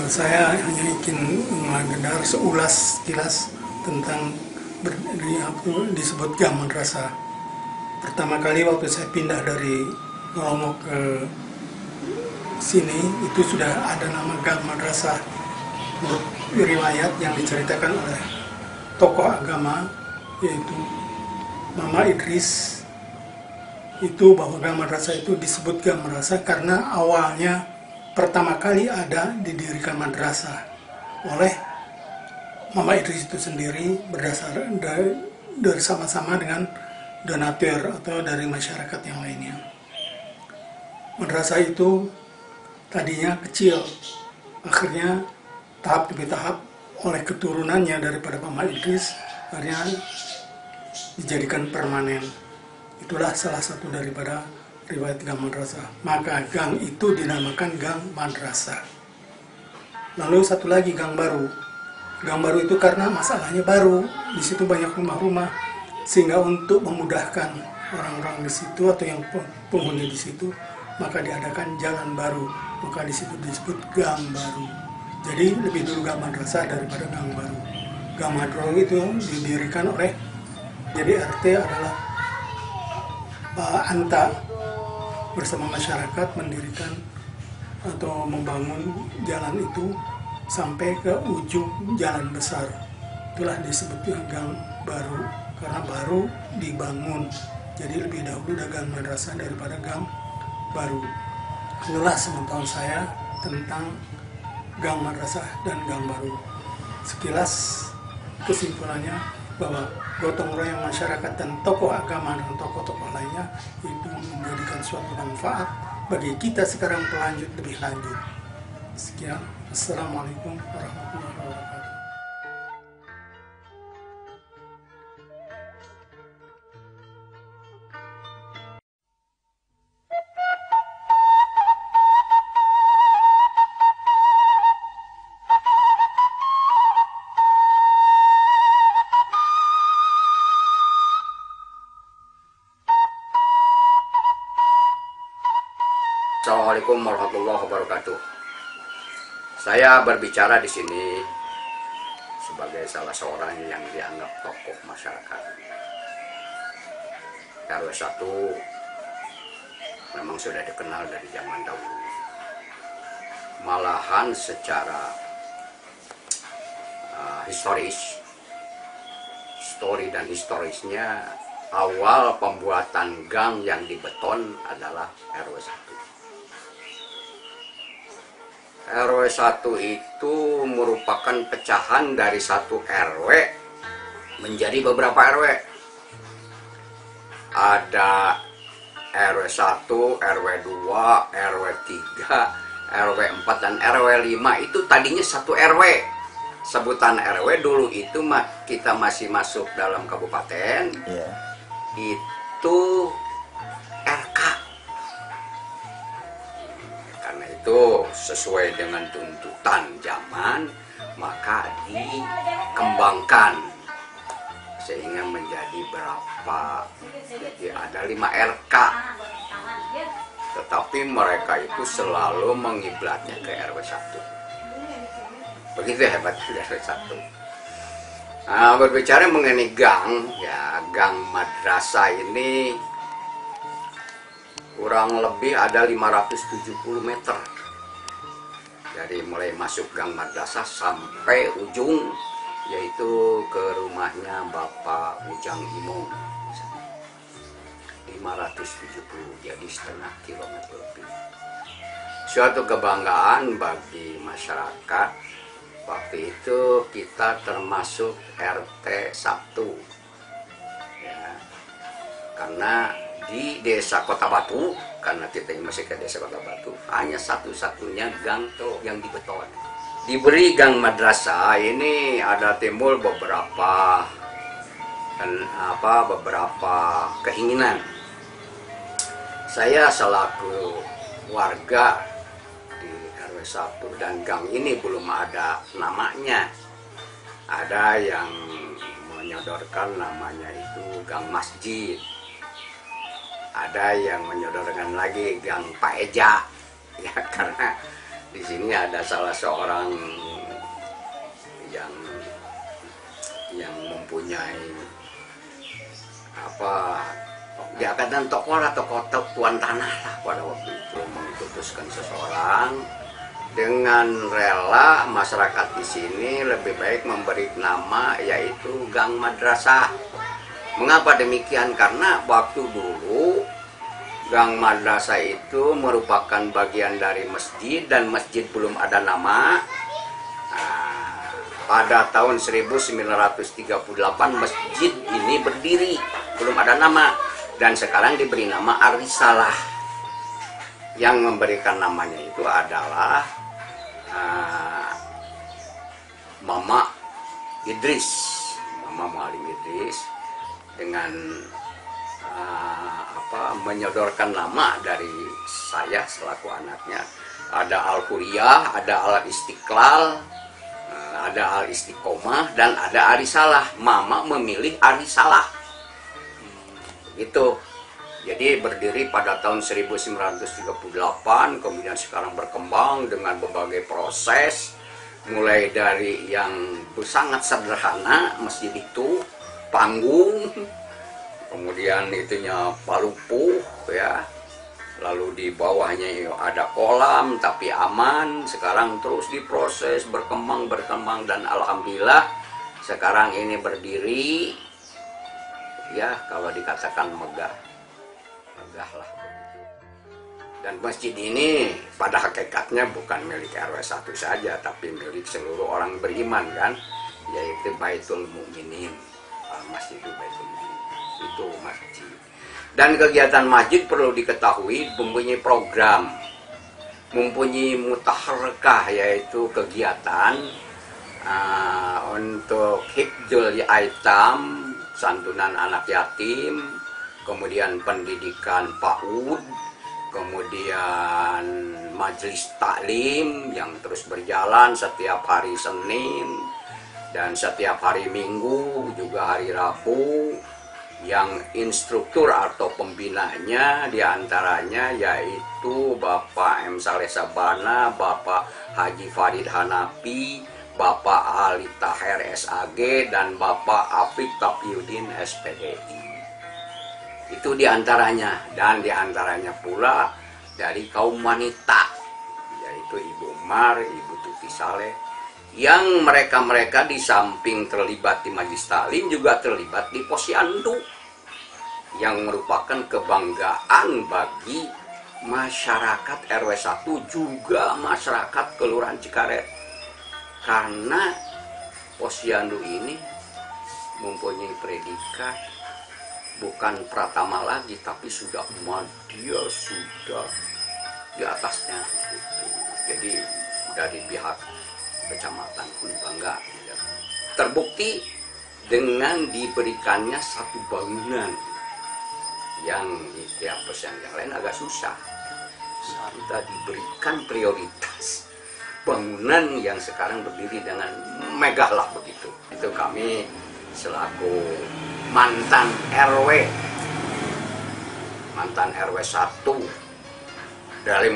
Saya hanya ingin mendengar seulas kilas tentang disebut gang madrasah. Pertama kali waktu saya pindah dari Lombok ke sini, itu sudah ada nama gang madrasah. Menurut riwayat yang diceritakan oleh tokoh agama, yaitu Mama Idris, itu bahwa gang madrasah itu disebut gang madrasah karena awalnya pertama kali ada didirikan madrasah oleh Mama Idris itu sendiri berdasar dari sama-sama dengan donatur atau dari masyarakat yang lainnya. Madrasah itu tadinya kecil, akhirnya tahap demi tahap oleh keturunannya daripada Mama Idris akhirnya dijadikan permanen. Itulah salah satu daripada riwayat gang madrasah. Maka gang itu dinamakan gang madrasah. Lalu satu lagi gang baru. Gang baru itu karena masalahnya baru, di situ banyak rumah-rumah, sehingga untuk memudahkan orang-orang di situ atau yang penghuni di situ, maka diadakan jalan baru. Maka di situ disebut gang baru. Jadi lebih dulu gang madrasah daripada gang baru. Gang madrasah itu didirikan oleh, jadi RT adalah Pak Anta bersama masyarakat mendirikan atau membangun jalan itu sampai ke ujung jalan besar. Itulah disebut gang baru karena baru dibangun. Jadi lebih dahulu ada gang madrasah daripada gang baru. Inilah sepengetahuan saya tentang gang madrasah dan gang baru. Sekilas kesimpulannya bahwa gotong royong masyarakat dan tokoh agama dan tokoh-tokoh lainnya itu menjadikan suatu manfaat bagi kita sekarang pelanjut lebih lanjut. Sekian, Assalamualaikum warahmatullahi wabarakatuh. Assalamualaikum warahmatullahi wabarakatuh. Saya berbicara di sini sebagai salah seorang yang dianggap tokoh masyarakat. RW 1 memang sudah dikenal dari zaman dahulu. Malahan secara historisnya awal pembuatan gang yang dibeton adalah RW 1. RW 1 itu merupakan pecahan dari satu RW menjadi beberapa RW. Ada RW 1, RW 2, RW 3, RW 4, dan RW 5 itu tadinya satu RW. Sebutan RW dulu itu kita masih masuk dalam kabupaten. Yeah. Itu RK. Karena itu sesuai dengan tuntutan zaman, maka dikembangkan sehingga menjadi berapa? Jadi ada 5 RK. Tetapi mereka itu selalu mengiblatnya ke RW 1. Begitu hebatnya RW 1. Nah, berbicara mengenai gang, ya gang madrasah ini kurang lebih ada 570 meter dari mulai masuk gang madrasah sampai ujung, yaitu ke rumahnya Bapak Ujang Imong. 570, jadi setengah kilometer lebih. Suatu kebanggaan bagi masyarakat. Waktu itu kita termasuk RT 1 ya, karena di desa Kota Batu, karena kita masih ke desa Kota Batu, hanya satu-satunya gang yang dibeton. Diberi gang madrasah ini ada timbul beberapa keinginan. Saya selaku warga di RW 1 dan gang ini belum ada namanya. Ada yang menyodorkan namanya itu gang masjid. Ada yang menyodorkan lagi gang Pak Eja, ya karena di sini ada salah seorang yang mempunyai apa, dia katakan tokoh lah, tokoh tuan tanah lah pada waktu itu, memutuskan seseorang dengan rela masyarakat di sini lebih baik memberi nama yaitu Gang Madrasah. Mengapa demikian? Karena waktu dulu Gang Madrasah itu merupakan bagian dari masjid dan masjid belum ada nama. Nah, pada tahun 1938 masjid ini berdiri, belum ada nama, dan sekarang diberi nama Arisalah. Yang memberikan namanya itu adalah Mama Idris, Mama Mualim Idris, dengan menyodorkan nama dari saya selaku anaknya. Ada Al-Huriyah, ada Al-Istiqlal, ada Al-Istiqomah, dan ada Arisalah. Mama memilih Arisalah. Begitu. Jadi berdiri pada tahun 1938, kemudian sekarang berkembang dengan berbagai proses, mulai dari yang sangat sederhana, masjid itu, panggung, kemudian itunya palupuh ya, lalu di bawahnya ada kolam tapi aman. Sekarang terus diproses, berkembang, dan alhamdulillah sekarang ini berdiri ya, kalau dikatakan megah lah begitu. Dan masjid ini pada hakikatnya bukan milik RW 1 saja, tapi milik seluruh orang beriman kan, yaitu Baitul Mukminin. Masjid itu Baitul Mukminin, itu masjid. Dan kegiatan masjid perlu diketahui mempunyai program, mempunyai mutaharakah, yaitu kegiatan untuk hifdzul aitam, santunan anak yatim, kemudian pendidikan PAUD, kemudian majelis taklim yang terus berjalan setiap hari Senin dan setiap hari Minggu, juga hari Rabu, yang instruktur atau pembinanya diantaranya yaitu Bapak M. Saleh Sabana, Bapak Haji Farid Hanafi, Bapak Ali Taher SAG, dan Bapak Afif Taqiyuddin SPDI. Itu diantaranya, dan diantaranya pula dari kaum wanita, yaitu Ibu Umar, Ibu Tuti Saleh, yang mereka di samping terlibat di Majelis Taklim juga terlibat di Posyandu, yang merupakan kebanggaan bagi masyarakat RW 1 juga masyarakat Kelurahan Cikaret, karena Posyandu ini mempunyai predikat bukan pratama lagi, tapi sudah madya, sudah di atasnya gitu. Jadi dari pihak kecamatan pun bangga ya. Terbukti dengan diberikannya satu bangunan yang di tiap pesantren yang lain agak susah. Kita diberikan prioritas bangunan yang sekarang berdiri dengan megah lah begitu. Itu kami selaku mantan RW 1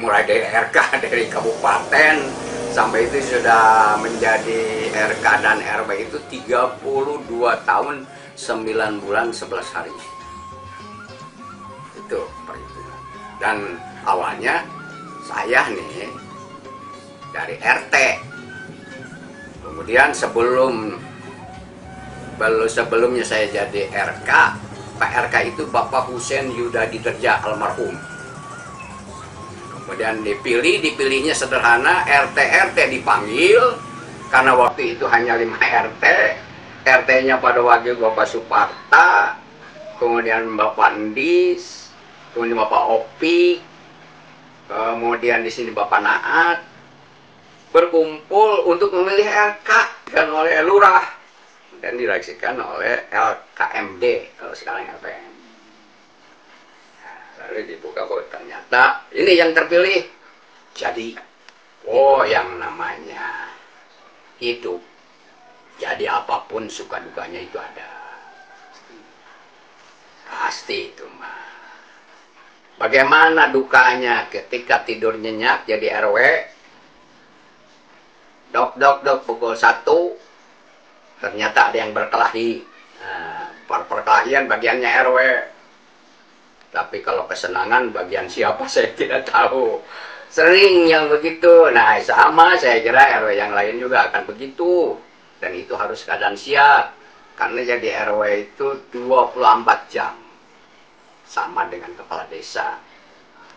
mulai dari RK dari kabupaten sampai itu sudah menjadi RK dan RW itu 32 tahun 9 bulan 11 hari. Itu perhitungan. Dan awalnya saya nih dari RT, kemudian sebelumnya saya jadi RK, Pak RK itu Bapak Husein Yudadi Derja almarhum. Kemudian dipilihnya sederhana, RT dipanggil, karena waktu itu hanya 5 RT, RT-nya pada waktu Bapak Suparta, kemudian Bapak Ndis, kemudian Bapak Opi, kemudian di sini Bapak Naat, berkumpul untuk memilih RK dan oleh lurah dan direaksikan oleh LKMD kalau sekarang LPM. Lalu dibuka kok ternyata ini yang terpilih. Jadi yang namanya hidup, jadi apapun suka dukanya itu ada, pasti itu mah. Bagaimana dukanya ketika tidur nyenyak jadi RW, Dok, dok, dok, pukul 1 ternyata ada yang berkelahi. Perkelahian bagiannya RW, tapi kalau kesenangan bagian siapa saya tidak tahu. Sering yang begitu. Nah, sama saya kira RW yang lain juga akan begitu, dan itu harus keadaan siap, karena jadi RW itu 24 jam, sama dengan kepala desa.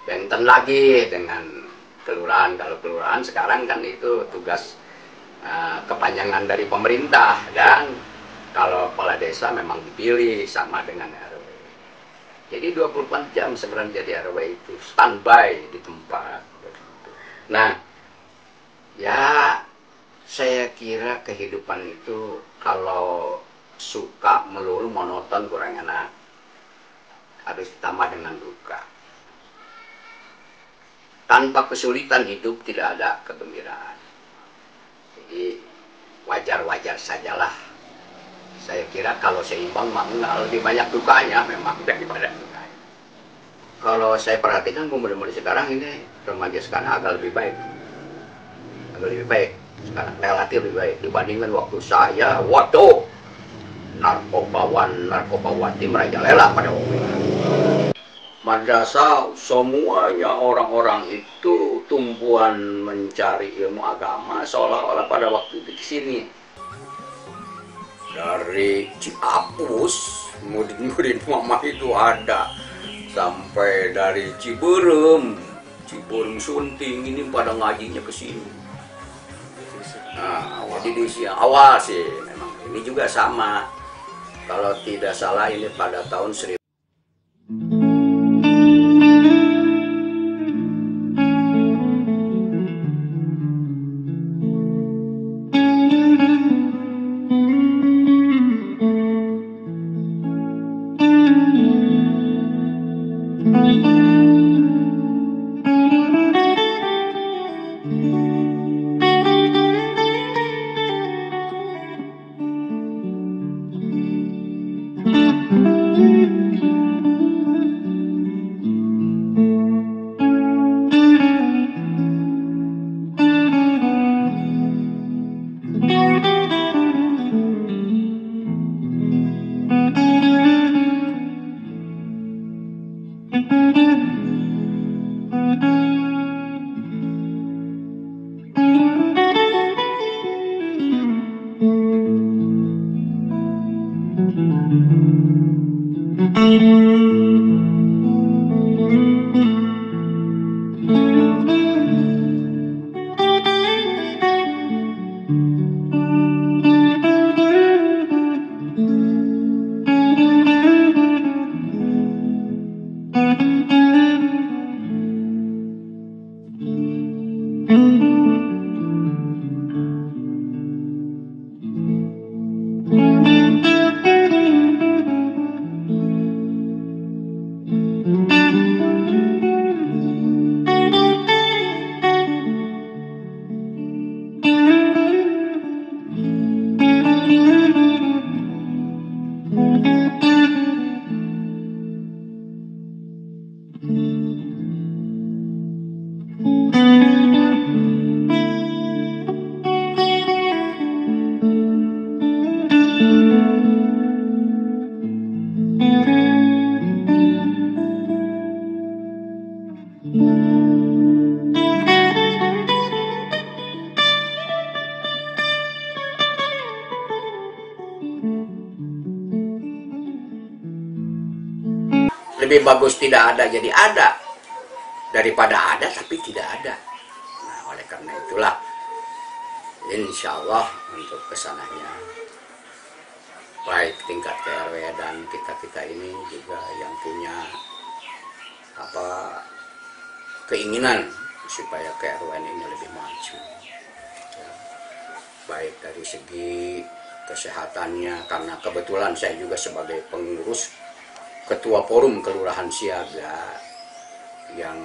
Benten lagi dengan kelurahan. Kalau kelurahan sekarang kan itu tugas kepanjangan dari pemerintah, dan kalau kepala desa memang dipilih sama dengan RW. Jadi 24 jam sebenarnya jadi RW itu standby di tempat. Nah, ya saya kira kehidupan itu kalau suka melulu monoton kurang enak, harus ditambah dengan duka. Tanpa kesulitan hidup tidak ada kegembiraan. Jadi wajar-wajar sajalah. Saya kira kalau seimbang mah enggak, lebih banyak dukanya memang daripada dukanya. Kalau saya perhatikan pemuda-pemuda sekarang ini, remaja sekarang agak lebih baik. Agak lebih baik sekarang, relatif lebih baik dibandingkan waktu saya. Waduh, narkobawan, narkobawati merajalela pada waktu itu. Madrasah semuanya orang-orang itu tumpuan mencari ilmu agama seolah-olah pada waktu itu di sini. Dari Ciapus, murid-murid mama itu ada, sampai dari Ciberem, Ciberem Sunting ini pada ngajinya ke sini. Nah, jadi di sini awal sih memang ini juga sama. Kalau tidak salah ini pada tahun 1000. Lebih bagus tidak ada jadi ada daripada ada tapi tidak ada. Nah, oleh karena itulah insya Allah untuk kesananya baik tingkat KRW dan kita ini juga yang punya keinginan supaya KRW ini lebih maju, ya, baik dari segi kesehatannya, karena kebetulan saya juga sebagai pengurus ketua forum kelurahan siaga yang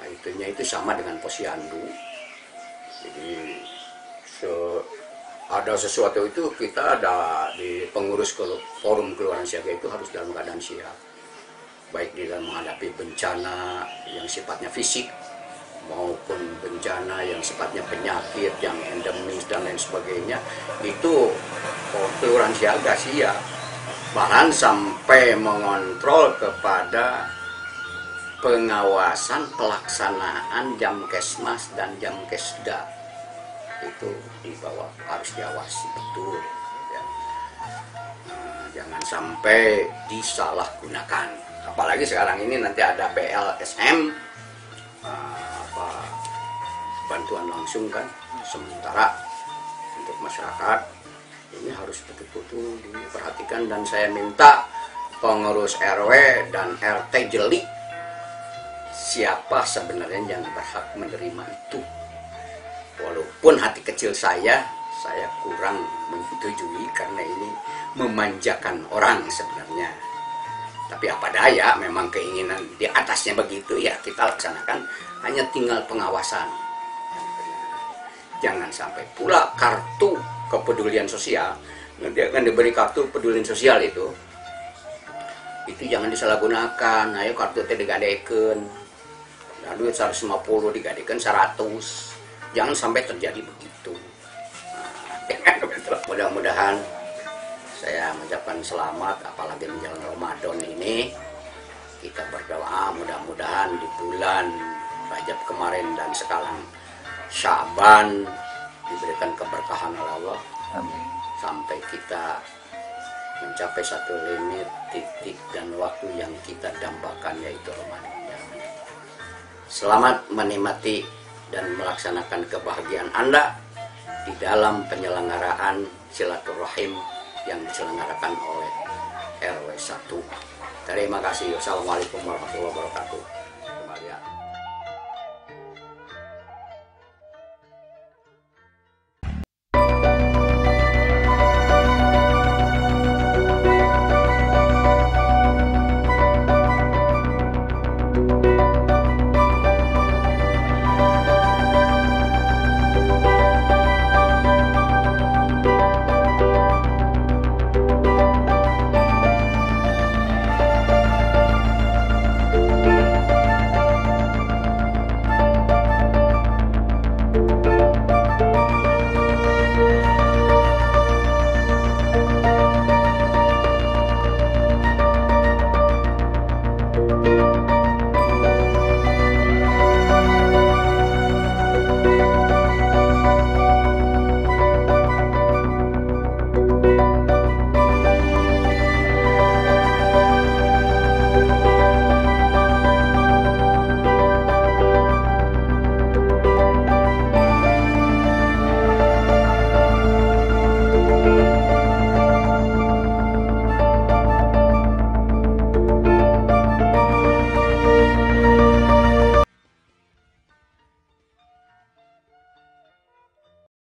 itunya itu sama dengan posyandu. Jadi ada sesuatu itu kita ada di pengurus forum kelurahan siaga itu harus dalam keadaan siap, baik di dalam menghadapi bencana yang sifatnya fisik maupun bencana yang sifatnya penyakit yang endemis dan lain sebagainya, itu kelurahan siaga siap, bahkan sampai mengontrol kepada pengawasan pelaksanaan Jamkesmas dan Jamkesda, itu di bawah harus diawasi betul ya. Jangan sampai disalahgunakan, apalagi sekarang ini nanti ada PLSM, bantuan langsung kan sementara untuk masyarakat, ini harus betul-betul diperhatikan. Dan saya minta pengurus RW dan RT jeli siapa sebenarnya yang berhak menerima itu. Walaupun hati kecil saya kurang menyetujui karena ini memanjakan orang sebenarnya. Tapi apa daya, memang keinginan di atasnya begitu ya, kita laksanakan, hanya tinggal pengawasan. Jangan sampai pula kartu kepedulian sosial, nanti akan diberi kartu pedulian sosial itu jangan disalahgunakan. Ayo kartu itu digadekan, nah, duit 150 digadekan 100, jangan sampai terjadi begitu. Nah, mudah-mudahan saya mengucapkan selamat, apalagi menjelang Ramadan ini. Kita berdoa mudah-mudahan di bulan Rajab kemarin dan sekarang Sya'ban diberikan keberkahan oleh Allah. Amin. Sampai kita mencapai satu limit, titik, dan waktu yang kita dambakan, yaitu Ramadan. Selamat menikmati dan melaksanakan kebahagiaan Anda di dalam penyelenggaraan silaturahim yang diselenggarakan oleh RW 1. Terima kasih. Wassalamualaikum warahmatullahi wabarakatuh.